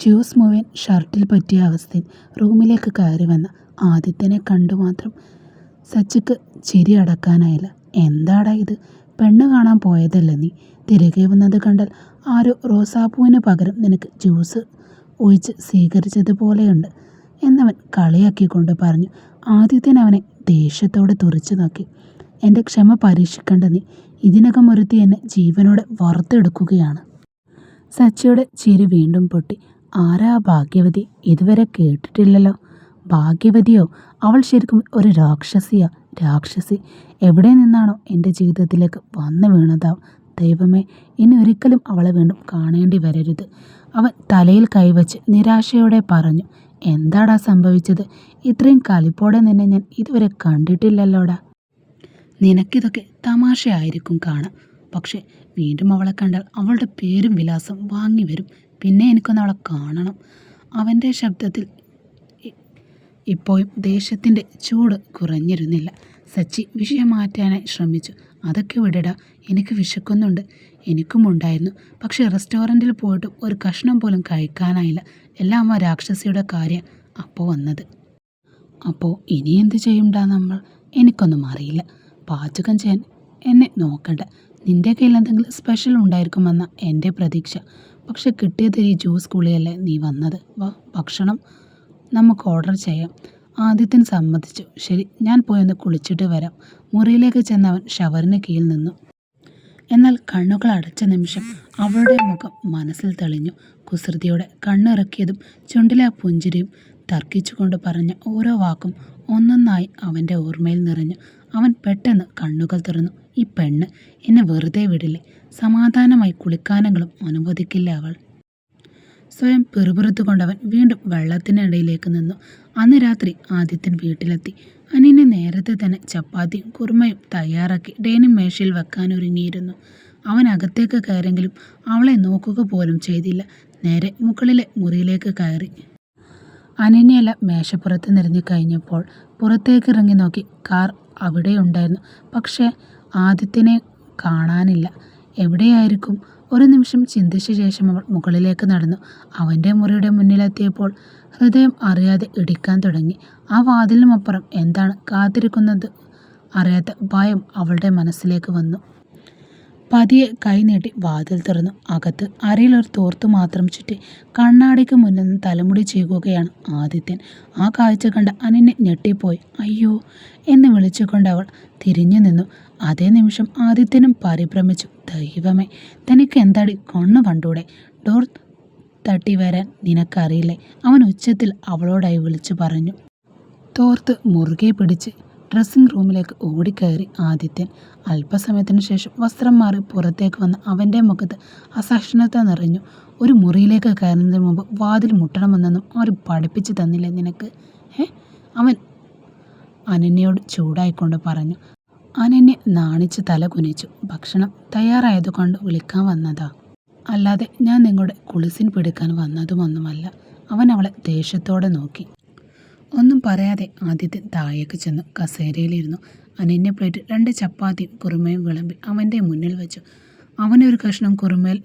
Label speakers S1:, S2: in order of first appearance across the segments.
S1: Juice മുഴുവൻ ഷർട്ടിൽ പറ്റിയ അവസ്ഥയിൽ റൂമിലേക്ക് കയറി വന്ന ആദിത്യനെ കണ്ടു മാത്രം സച്ചിക്ക് ചിരി അടക്കാനായില്ല. എന്താടാ ഇത്, പെണ്ണ് കാണാൻ പോയതല്ല നീ? തിരികെ വന്നത് കണ്ടാൽ ആരോ റോസാപ്പൂവിന് പകരം നിനക്ക് ജ്യൂസ് ഒഴിച്ച് സ്വീകരിച്ചതുപോലെയുണ്ട് എന്നവൻ കളിയാക്കിക്കൊണ്ട് പറഞ്ഞു. ആദിത്യൻ അവനെ ദേഷ്യത്തോടെ തുറച്ചു നോക്കി. എൻ്റെ ക്ഷമ പരീക്ഷിക്കേണ്ട നീ. ഇതിനകം ഒരുത്തി എന്നെ ജീവനോടെ വറുത്തെടുക്കുകയാണ്. സച്ചിയുടെ ചിരി വീണ്ടും പൊട്ടി. ആരാ ഭാഗ്യവതി? ഇതുവരെ കേട്ടിട്ടില്ലല്ലോ. ഭാഗ്യവതിയോ? അവൾ ശരിക്കും ഒരു രാക്ഷസിയാ. രാക്ഷസി എവിടെ നിന്നാണോ എൻ്റെ ജീവിതത്തിലേക്ക് വന്നു വീണതാവും. ദൈവമേ, ഇനി ഒരിക്കലും അവളെ വീണ്ടും കാണേണ്ടി വരരുത്. അവൻ തലയിൽ കൈവച്ച് നിരാശയോടെ പറഞ്ഞു. എന്താടാ സംഭവിച്ചത്? ഇത്രയും കലിപ്പോടെ നിന്നെ ഞാൻ ഇതുവരെ കണ്ടിട്ടില്ലല്ലോടാ. നിനക്കിതൊക്കെ തമാശയായിരിക്കും കാണാം, പക്ഷെ വീണ്ടും അവളെ കണ്ടാൽ അവളുടെ പേരും വിലാസം വാങ്ങി വരും. പിന്നെ എനിക്കൊന്ന് അവളെ കാണണം. അവൻ്റെ ശബ്ദത്തിൽ ഇപ്പോഴും ദേഷ്യത്തിൻ്റെ ചൂട് കുറഞ്ഞിരുന്നില്ല. സച്ചി വിഷയം മാറ്റാനായി ശ്രമിച്ചു. അതൊക്കെ വിടടാ, എനിക്ക് വിശക്കുന്നുണ്ട്. എനിക്കുമുണ്ടായിരുന്നു, പക്ഷേ റെസ്റ്റോറൻറ്റിൽ പോയിട്ട് ഒരു കഷ്ണം പോലും കഴിക്കാനായില്ല. എല്ലാം ആ രാക്ഷസിയുടെ കാര്യം അപ്പോൾ വന്നത്. അപ്പോൾ ഇനി എന്ത് ചെയ്യണ്ടാ നമ്മൾ? എനിക്കൊന്നും അറിയില്ല. പാചകം ചെയ്യാൻ എന്നെ നോക്കണ്ട. നിൻ്റെ കയ്യിൽ എന്തെങ്കിലും സ്പെഷ്യൽ ഉണ്ടായിരിക്കുമെന്ന എൻ്റെ പ്രതീക്ഷ. പക്ഷെ കിട്ടിയത് ഈ ജ്യൂസ് കുളിയല്ലേ നീ വന്നത്. വാ, ഭക്ഷണം നമുക്ക് ഓർഡർ ചെയ്യാം. ആദിത്യൻ സമ്മതിച്ചു. ശരി, ഞാൻ പോയൊന്ന് കുളിച്ചിട്ട് വരാം. മുറിയിലേക്ക് ചെന്നവൻ ഷവറിന് കീഴിൽ നിന്നു. എന്നാൽ കണ്ണുകൾ അടച്ച നിമിഷം അവളുടെ മുഖം മനസ്സിൽ തെളിഞ്ഞു. കുസൃതിയോടെ കണ്ണിറക്കിയതും ചുണ്ടിലെ പുഞ്ചിരിയും തർക്കിച്ചുകൊണ്ട് പറഞ്ഞ ഓരോ വാക്കും ഒന്നൊന്നായി അവൻ്റെ ഓർമ്മയിൽ നിറഞ്ഞു. അവൻ പെട്ടെന്ന് കണ്ണുകൾ തുറന്നു. ഈ പെണ്ണ് എന്നെ വെറുതെ വിടില്ലേ. സമാധാനമായി കുളിക്കാനെങ്കിലും അനുവദിക്കില്ല അവൾ. സ്വയം പിറുപിറുത്തുകൊണ്ടവൻ വീണ്ടും വെള്ളത്തിനിടയിലേക്ക് നിന്നു. അന്ന് രാത്രി ആദിത്യൻ വീട്ടിലെത്തി. അനിനെ നേരത്തെ തന്നെ ചപ്പാത്തിയും കുറുമയും തയ്യാറാക്കി ഡൈനിങ് മേശയിൽ വെക്കാനൊരുങ്ങിയിരുന്നു. അവൻ അകത്തേക്ക് കയറിയെങ്കിലും അവളെ നോക്കുക പോലും ചെയ്തില്ല. നേരെ മുകളിലെ മുറിയിലേക്ക് കയറി. അനന്യയല്ല മേശപ്പുറത്ത് നിറഞ്ഞു കഴിഞ്ഞപ്പോൾ പുറത്തേക്ക് ഇറങ്ങി നോക്കി. കാർ അവിടെയുണ്ടായിരുന്നു, പക്ഷേ ആദിത്യനെ കാണാനില്ല. എവിടെയായിരിക്കും? ഒരു നിമിഷം ചിന്തിച്ച ശേഷം അവൾ മുകളിലേക്ക് നടന്നു. അവൻ്റെ മുറിയുടെ മുന്നിലെത്തിയപ്പോൾ ഹൃദയം അറിയാതെ ഇടിക്കാൻ തുടങ്ങി. ആ വാതിലിനുമപ്പുറം എന്താണ് കാത്തിരിക്കുന്നത് അറിയാത്ത ഭയം അവളുടെ മനസ്സിലേക്ക് വന്നു. പതിയെ കൈനീട്ടി വാതിൽ തുറന്നു. അകത്ത് അരയിലൊരു തോർത്തു മാത്രം ചുറ്റി കണ്ണാടിക്ക് മുന്നിൽ നിന്ന് തലമുടി ചെയ്യുകയാണ് ആദിത്യൻ. ആ കാഴ്ച കണ്ട അനന്യ ഞെട്ടിപ്പോയി. അയ്യോ എന്ന് വിളിച്ചുകൊണ്ട് അവൾ തിരിഞ്ഞു നിന്നു. അതേ നിമിഷം ആദിത്യനും പരിഭ്രമിച്ചു. ദൈവമേ, തനിക്ക് എന്താടി കണ്ണു കണ്ടൂടെ? ഡോർ തട്ടി വരാൻ നിനക്കറിയില്ലേ? അവൻ ഉച്ചത്തിൽ അവളോടായി വിളിച്ചു പറഞ്ഞു. തോർത്ത് മുറുകെ പിടിച്ച് ഡ്രസ്സിംഗ് റൂമിലേക്ക് ഓടിക്കയറി ആദിത്യൻ. അല്പസമയത്തിനു ശേഷം വസ്ത്രം മാറി പുറത്തേക്ക് വന്ന അവൻ്റെ മുഖത്ത് അസഹിഷ്ണുത നിറഞ്ഞു. ഒരു മുറിയിലേക്ക് കയറുന്നതിന് മുമ്പ് വാതിൽ മുട്ടണമെന്നൊന്നും ആരും പഠിപ്പിച്ചു തന്നില്ലേ നിനക്ക്? അവൻ അനന്യയോട് ചൂടായിക്കൊണ്ട് പറഞ്ഞു. അനന്യ നാണിച്ച് തല കുനിച്ചു. ഭക്ഷണം തയ്യാറായതുകൊണ്ട് വിളിക്കാൻ വന്നതാ, അല്ലാതെ ഞാൻ നിങ്ങളുടെ കുളിസിൻ പിടിക്കാൻ വന്നതുമൊന്നുമല്ല. അവൻ അവളെ ദേഷ്യത്തോടെ നോക്കി. ഒന്നും പറയാതെ ആദിത്യൻ താഴേക്ക് ചെന്നു കസേരയിലിരുന്നു. അനന്യ പ്ലേറ്റ് 2 ചപ്പാത്തിയും കുറുമയും വിളമ്പി അവൻ്റെ മുന്നിൽ വെച്ചു. അവനൊരു കഷ്ണം കുറുമയിൽ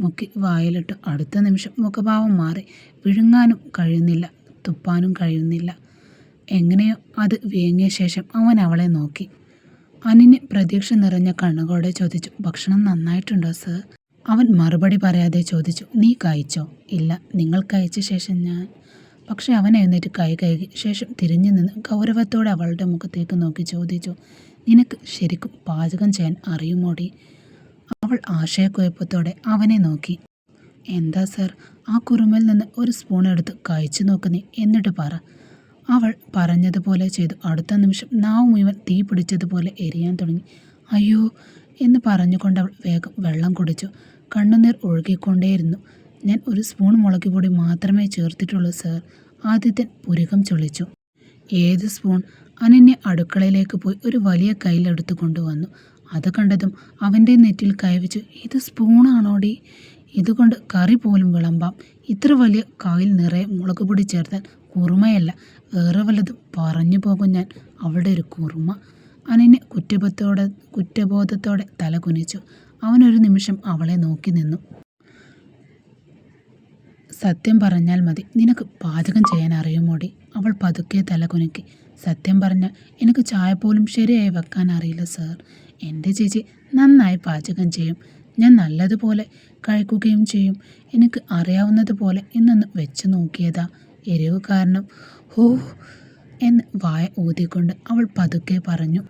S1: മുക്കി വായിലിട്ടു. അടുത്ത നിമിഷം മുഖഭാവം മാറി. വിഴുങ്ങാനും കഴിയുന്നില്ല, തുപ്പാനും കഴിയുന്നില്ല. എങ്ങനെയോ അത് വീങ്ങിയ ശേഷം അവൻ അവളെ നോക്കി. അനന്യ പ്രതീക്ഷ നിറഞ്ഞ കണ്ണുകളോടെ ചോദിച്ചു. ഭക്ഷണം നന്നായിട്ടുണ്ടോ സർ? അവൻ മറുപടി പറയാതെ ചോദിച്ചു. നീ കഴിച്ചോ? ഇല്ല, നിങ്ങൾ കഴിച്ച ശേഷം ഞാൻ. പക്ഷെ അവൻ എഴുന്നേറ്റ് കൈ കഴുകി ശേഷം തിരിഞ്ഞു നിന്ന് ഗൗരവത്തോടെ അവളുടെ മുഖത്തേക്ക് നോക്കി ചോദിച്ചു. നിനക്ക് ശരിക്കും പാചകം ചെയ്യാൻ അറിയുമോടി? അവൾ ആശയക്കുഴപ്പത്തോടെ അവനെ നോക്കി. എന്താ സർ? ആ കുറുമയിൽ നിന്ന് ഒരു സ്പൂൺ എടുത്ത് കഴിച്ചു നോക്കുന്നേ, എന്നിട്ട് പറ. അവൾ പറഞ്ഞതുപോലെ ചെയ്തു. അടുത്ത നിമിഷം നാവ് മുഴുവൻ തീ പിടിച്ചതുപോലെ എരിയാൻ തുടങ്ങി. അയ്യോ എന്ന് പറഞ്ഞുകൊണ്ട് അവൾ വേഗം വെള്ളം കുടിച്ചു. കണ്ണുനീർ ഒഴുകിക്കൊണ്ടേയിരുന്നു. ഞാൻ ഒരു സ്പൂൺ മുളക് പൊടി മാത്രമേ ചേർത്തിട്ടുള്ളൂ സർ. ആദിത്യൻ പുരികം ചൊളിച്ചു. ഏത് സ്പൂൺ? അനന്യ അടുക്കളയിലേക്ക് പോയി ഒരു വലിയ കയ്യിലെടുത്തു കൊണ്ടുവന്നു. അത് കണ്ടതും അവൻ്റെ നെറ്റിൽ കൈവച്ചു. ഇത് സ്പൂണാണോടി? ഇതുകൊണ്ട് കറി പോലും വിളമ്പാം. ഇത്ര വലിയ കയ്യിൽ നിറയെ മുളക് പൊടി ചേർത്താൽ കുറുമയല്ല, വേറെ വല്ലതും പറഞ്ഞു പോകും ഞാൻ. അവളുടെ ഒരു കുറുമ. അനന്യ കുറ്റബോധത്തോടെ തല കുനിച്ചു. അവനൊരു നിമിഷം അവളെ നോക്കി നിന്നു. സത്യം പറഞ്ഞാൽ മതി. നിനക്ക് പാചകം ചെയ്യാൻ അറിയുമോടി? അവൾ പതുക്കെ തല കുലുക്കി. സത്യം പറഞ്ഞാൽ എനിക്ക് ചായ പോലും ശരിയായി വെക്കാൻ അറിയില്ല സാർ. എൻ്റെ ചേച്ചി നന്നായി പാചകം ചെയ്യും. ഞാൻ നല്ലതുപോലെ കഴിക്കുകയും ചെയ്യും. എനിക്ക് അറിയാവുന്നതുപോലെ ഇന്നൊന്ന് വെച്ച് നോക്കിയതാ. എരിവ് കാരണം ഹോ എന്ന് വായ ഊതിക്കൊണ്ട് അവൾ പതുക്കെ പറഞ്ഞു.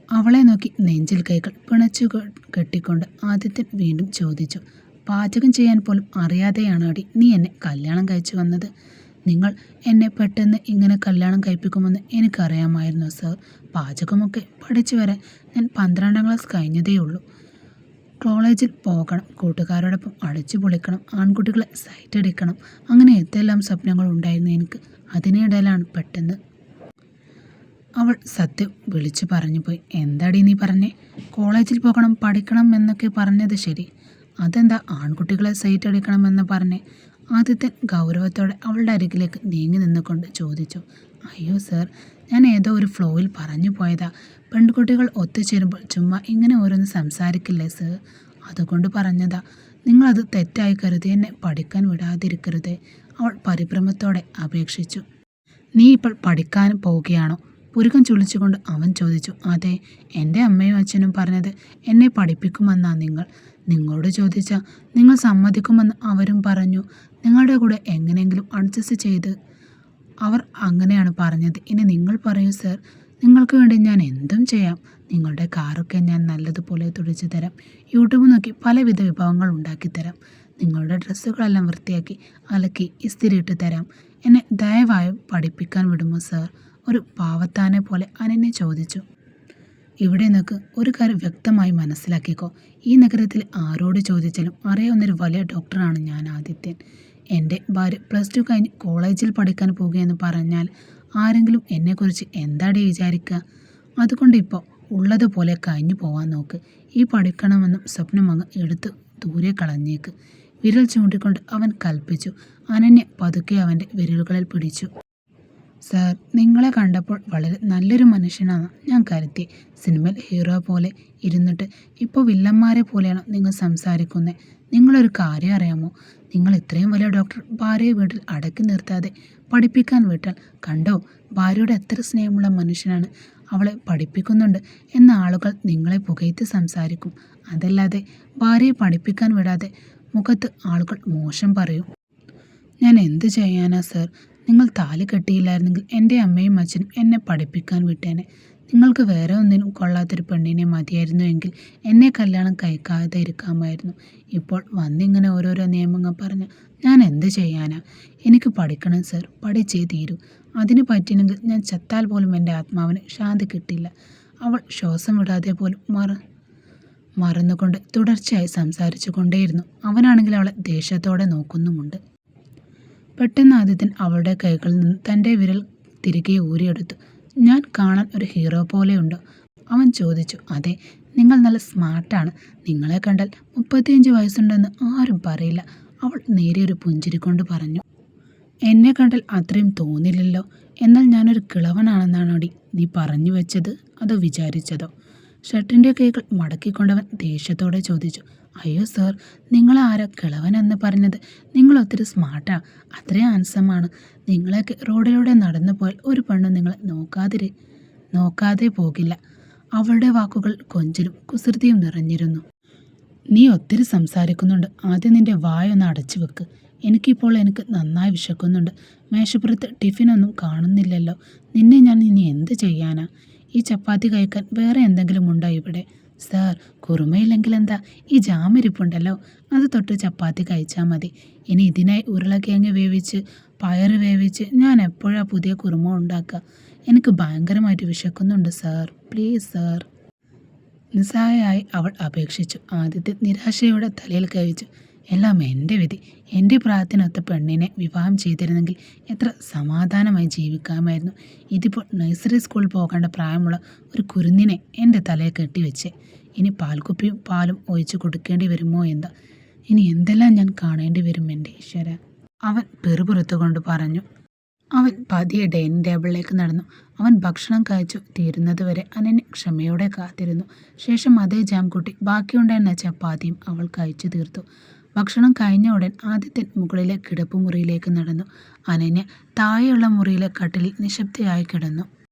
S1: അവളെ നോക്കി നെഞ്ചിൽ കൈകൾ പിണച്ചു കെട്ടിക്കൊണ്ട് ആദിത്യൻ വീണ്ടും ചോദിച്ചു, പാചകം ചെയ്യാൻ പോലും അറിയാതെയാണോടി നീ എന്നെ കല്യാണം കഴിച്ചു വന്നത്? നിങ്ങൾ എന്നെ പെട്ടെന്ന് ഇങ്ങനെ കല്യാണം കഴിപ്പിക്കുമെന്ന് എനിക്കറിയാമായിരുന്നു സാർ. പാചകമൊക്കെ പഠിച്ചു വരാൻ ഞാൻ 12ാം ക്ലാസ് കഴിഞ്ഞതേ ഉള്ളൂ. കോളേജിൽ പോകണം, കൂട്ടുകാരോടൊപ്പം അടിച്ചു പൊളിക്കണം, ആൺകുട്ടികളെ സൈറ്റ് അടിക്കണം, അങ്ങനെ എന്തെല്ലാം സ്വപ്നങ്ങളുണ്ടായിരുന്നു എനിക്ക്. അതിനിടയിലാണ് പെട്ടെന്ന് അവൾ സത്യം വിളിച്ചു പറഞ്ഞു പോയി. എന്താടി നീ പറഞ്ഞേ? കോളേജിൽ പോകണം, പഠിക്കണം എന്നൊക്കെ പറഞ്ഞത് ശരി. അതെന്താ ആൺകുട്ടികളെ സൈറ്റ് അടിക്കണമെന്ന് പറഞ്ഞേ? ആദിത്യൻ ഗൗരവത്തോടെ അവളുടെ അരികിലേക്ക് നീങ്ങി നിന്നുകൊണ്ട് ചോദിച്ചു. അയ്യോ സാർ, ഞാൻ ഏതോ ഒരു ഫ്ലോയിൽ പറഞ്ഞു പോയതാ. പെൺകുട്ടികൾ ഒത്തുചേരുമ്പോൾ ചുമ്മാ ഇങ്ങനെ ഓരോന്ന് സംസാരിക്കില്ലേ സാർ, അതുകൊണ്ട് പറഞ്ഞതാ. നിങ്ങളത് തെറ്റായി കരുതി എന്നെ പഠിക്കാൻ വിടാതിരിക്കരുതേ, അവൾ പരിഭ്രമത്തോടെ അപേക്ഷിച്ചു. നീ ഇപ്പോൾ പഠിക്കാൻ പോവുകയാണോ? പുരുകം ചുളിച്ചുകൊണ്ട് അവൻ ചോദിച്ചു. അതെ, എൻ്റെ അമ്മയും അച്ഛനും പറഞ്ഞത് എന്നെ പഠിപ്പിക്കുമെന്നാ. നിങ്ങളോട് ചോദിച്ചാൽ നിങ്ങൾ സമ്മതിക്കുമെന്ന് അവരും പറഞ്ഞു. നിങ്ങളുടെ കൂടെ എങ്ങനെയെങ്കിലും അഡ്ജസ്റ്റ് ചെയ്ത് അവർ അങ്ങനെയാണ് പറഞ്ഞത്. ഇനി നിങ്ങൾ പറയൂ സാർ, നിങ്ങൾക്ക് വേണ്ടി ഞാൻ എന്തും ചെയ്യാം. നിങ്ങളുടെ കാറൊക്കെ ഞാൻ നല്ലതുപോലെ തുടിച്ചു തരാം. യൂട്യൂബ് നോക്കി പലവിധ വിഭവങ്ങൾ ഉണ്ടാക്കിത്തരാം. നിങ്ങളുടെ ഡ്രസ്സുകളെല്ലാം വൃത്തിയാക്കി അലക്കി ഇസ്തിരിയിട്ട് തരാം. എന്നെ ദയവായി പഠിപ്പിക്കാൻ വിടുമോ സാർ? ഒരു പാവത്താനെ പോലെ അനന്യ ചോദിച്ചു. ഇവിടെ നിനക്ക് ഒരു കാര്യം വ്യക്തമായി മനസ്സിലാക്കിക്കോ. ഈ നഗരത്തിൽ ആരോട് ചോദിച്ചാലും അറിയാവുന്നൊരു വലിയ ഡോക്ടറാണ് ഞാൻ ആദിത്യൻ. എൻ്റെ ഭാര്യ +2 കഴിഞ്ഞ് കോളേജിൽ പഠിക്കാൻ പോവുകയെന്ന് പറഞ്ഞാൽ ആരെങ്കിലും എന്നെക്കുറിച്ച് എന്താടി വിചാരിക്കുക? അതുകൊണ്ട് ഇപ്പോൾ ഉള്ളതുപോലെ കഴിഞ്ഞു പോവാൻ നോക്ക്. ഈ പഠിക്കണമെന്നും സ്വപ്നം അങ്ങ് എടുത്ത് ദൂരെ കളഞ്ഞേക്ക്. വിരൽ ചൂണ്ടിക്കൊണ്ട് അവൻ കൽപ്പിച്ചു. അനന്യ പതുക്കെ അവൻ്റെ വിരലുകളിൽ പിടിച്ചു. സാർ, നിങ്ങളെ കണ്ടപ്പോൾ വളരെ നല്ലൊരു മനുഷ്യനാണ് ഞാൻ കരുതി. സിനിമയിൽ ഹീറോ പോലെ ഇരുന്നിട്ട് ഇപ്പോൾ വില്ലന്മാരെ പോലെയാണ് നിങ്ങൾ സംസാരിക്കുന്നത്. നിങ്ങളൊരു കാര്യം അറിയാമോ? നിങ്ങൾ ഇത്രയും വലിയ ഡോക്ടർ ഭാര്യയെ വീട്ടിൽ അടക്കി നിർത്താതെ പഠിപ്പിക്കാൻ വിട്ടാൽ കണ്ടോ, ഭാര്യയുടെ എത്ര സ്നേഹമുള്ള മനുഷ്യനാണ്, അവളെ പഠിപ്പിക്കുന്നുണ്ട് എന്ന ആളുകൾ നിങ്ങളെ പുകഴ്ത്തി സംസാരിക്കും. അതല്ലാതെ ഭാര്യയെ പഠിപ്പിക്കാൻ വിടാതെ മുഖത്ത് ആളുകൾ മോശം പറയും. ഞാൻ എന്ത് ചെയ്യാനാ സാർ? നിങ്ങൾ താലി കെട്ടിയില്ലായിരുന്നെങ്കിൽ എൻ്റെ അമ്മയും അച്ഛനും എന്നെ പഠിപ്പിക്കാൻ വിട്ടേനെ. നിങ്ങൾക്ക് വേറെ ഒന്നിനും കൊള്ളാത്തൊരു പെണ്ണിനെ മതിയായിരുന്നു എങ്കിൽ എന്നെ കല്യാണം കഴിക്കാതെ ഇരിക്കാമായിരുന്നു. ഇപ്പോൾ വന്നിങ്ങനെ ഓരോരോ നിയമങ്ങൾ പറഞ്ഞ് ഞാൻ എന്ത് ചെയ്യാനാ? എനിക്ക് പഠിക്കണം സാർ, പഠിച്ചേ തീരൂ. അതിന് പറ്റിയില്ലെങ്കിൽ ഞാൻ ചത്താൽ പോലും എൻ്റെ ആത്മാവിന് ശാന്തി കിട്ടില്ല. അവൾ ശ്വാസം വിടാതെ പോലും മറന്നുകൊണ്ട് തുടർച്ചയായി സംസാരിച്ചു കൊണ്ടേയിരുന്നു. അവനാണെങ്കിൽ അവളെ ദേഷ്യത്തോടെ നോക്കുന്നുമുണ്ട്. പെട്ടെന്ന് ആദിത്യൻ അവളുടെ കൈകളിൽ നിന്ന് തൻ്റെ വിരൽ തിരികെ ഊരിയെടുത്തു. ഞാൻ കാണാൻ ഒരു ഹീറോ പോലെയുണ്ടോ? അവൻ ചോദിച്ചു. അതെ, നിങ്ങൾ നല്ല സ്മാർട്ടാണ്. നിങ്ങളെ കണ്ടാൽ 35 വയസ്സുണ്ടെന്ന് ആരും പറയില്ല, അവൾ നേരിയൊരു പുഞ്ചിരി കൊണ്ട് പറഞ്ഞു. എന്നെ കണ്ടാൽ അത്രയും തോന്നില്ലല്ലോ. എന്നാൽ ഞാനൊരു കിളവനാണെന്നാണോടി നീ പറഞ്ഞു വെച്ചത്, അതോ വിചാരിച്ചതോ? ഷർട്ടിൻ്റെ കൈകൾ മടക്കിക്കൊണ്ടവൻ ദേഷ്യത്തോടെ ചോദിച്ചു. അയ്യോ സാർ, നിങ്ങളാരാ കിളവൻ എന്ന് പറഞ്ഞത്? നിങ്ങൾ ഒത്തിരി സ്മാർട്ടാ, അത്രയും ഹാൻസമാണ്. നിങ്ങളൊക്കെ റോഡിലൂടെ നടന്നു പോയാൽ ഒരു പെണ്ണും നിങ്ങളെ നോക്കാതെ പോകില്ല. അവളുടെ വാക്കുകൾ കൊഞ്ചലും കുസൃതിയും നിറഞ്ഞിരുന്നു. നീ ഒത്തിരി സംസാരിക്കുന്നുണ്ട്. ആദ്യം നിൻ്റെ വായൊന്ന് അടച്ചു വെക്ക്. എനിക്ക് നന്നായി വിശക്കുന്നുണ്ട്. മേശപ്പുറത്ത് ടിഫിനൊന്നും കാണുന്നില്ലല്ലോ. നിന്നെ ഞാൻ ഇനി എന്ത് ചെയ്യാനാ? ഈ ചപ്പാത്തി കഴിക്കാൻ വേറെ എന്തെങ്കിലും ഉണ്ടോ ഇവിടെ? സാർ, കുറുമയില്ലെങ്കിൽ എന്താ, ഈ ജാം ഇരിപ്പുണ്ടല്ലോ, അത് തൊട്ട് ചപ്പാത്തി കഴിച്ചാൽ മതി. ഇനി ഇതിനായി ഉരുളക്കിഴങ്ങ് വേവിച്ച് പയറ് വേവിച്ച് ഞാൻ എപ്പോഴാണ് പുതിയ കുറുമ ഉണ്ടാക്കുക? എനിക്ക് ഭയങ്കരമായിട്ട് വിശക്കുന്നുണ്ട് സാർ, പ്ലീസ് സാർ. നിസ്സഹായയായി അവൾ അപേക്ഷിച്ചു. ആദിത്യൻ നിരാശയോടെ തലയിൽ കഴിച്ചു. എല്ലാം എൻ്റെ വിധി. എൻ്റെ പ്രായത്തിനൊത്ത പെണ്ണിനെ വിവാഹം ചെയ്തിരുന്നെങ്കിൽ എത്ര സമാധാനമായി ജീവിക്കാമായിരുന്നു. ഇതിപ്പോൾ നഴ്സറി സ്കൂളിൽ പോകേണ്ട പ്രായമുള്ള ഒരു കുരുന്നിനെ എൻ്റെ തലയെ കെട്ടിവെച്ചേ. ഇനി പാൽക്കുപ്പിയും പാലും ഒഴിച്ചു കൊടുക്കേണ്ടി വരുമോ എന്താ? ഇനി എന്തെല്ലാം ഞാൻ കാണേണ്ടി വരും എൻ്റെ ഈശ്വര, അവൻ പെറുപുറത്തുകൊണ്ട് പറഞ്ഞു. അവൻ പതിയെ ഡൈനിങ് ടേബിളിലേക്ക് നടന്നു. അവൻ ഭക്ഷണം കഴിച്ചു തീരുന്നതുവരെ അനന്യ ക്ഷമയോടെ കാത്തിരുന്നു. ശേഷം അതേ ജാം കൂട്ടി ബാക്കിയുണ്ടായിരുന്ന ചപ്പാത്തിയും അവൾ കഴിച്ചു തീർത്തു. ഭക്ഷണം കഴിഞ്ഞ ഉടൻ ആദിത്യൻ മുകളിലെ കിടപ്പുമുറിയിലേക്ക് നടന്നു. അനന്യ താഴെയുള്ള മുറിയിലെ കട്ടിലിൽ നിശബ്ദയായി കിടന്നു.